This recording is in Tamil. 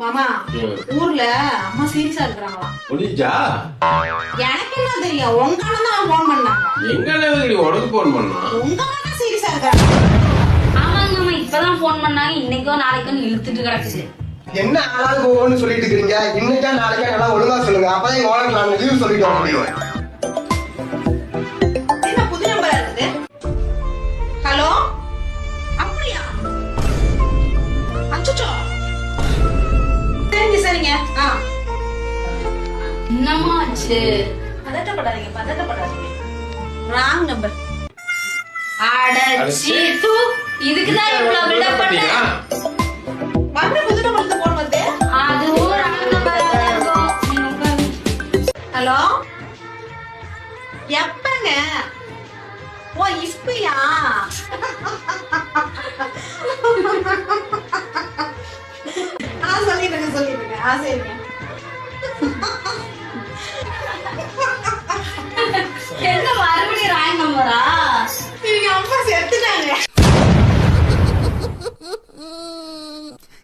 மாமா ஊர்ல அம்மா சீரியஸா இருக்கிறாங்களாம். முடிஞ்சா எனக்கு என்ன தெரியும், உங்க அண்ணன் தான் போன் பண்ணாங்க. எங்க அண்ணன் உனக்கு போன் பண்ணா? உங்க அண்ணன் சீரியஸா இருக்காங்க. ஆமாங்க மாமா, இப்பதான் போன் பண்ணாங்க. இன்னைக்கோ நாளைக்கோ இழுத்துட்டு கிடக்குது. என்ன ஆளாலும் போகணும்னு சொல்லிட்டு இருக்கீங்க? இன்னைக்கா நாளைக்கா நல்லா ஒழுங்கா சொல்லுங்க. அப்பதான் எங்க ஓனர் நான் லீவ் சொல்லிட்டு வர முடியும். என்ன புது நம்பரா இருக்குது? ஹலோ, அப்படியா? அச்சச்சோ, சரிங்க சரிங்க. என்னமா ஆச்சு? பதட்டப்படாதீங்க. Wrong number. அடச்சி தூ, இதுக்குதான் இவ்வளவு பில்டப் பண்ண. மறுபடியும் புது நம்பர்ல போன் வருது. அதுவும் ராங் நம்பரா தான் இருக்கும். நீங்க உட்காருங்க. ஹலோ, எப்பங்க? ஓ இப்பயா? சொல்லிடுங்க சரிங்க. என்ன மறுபடியும் ராங் நம்பரா? எங்க அம்மா செத்துட்டாங்க.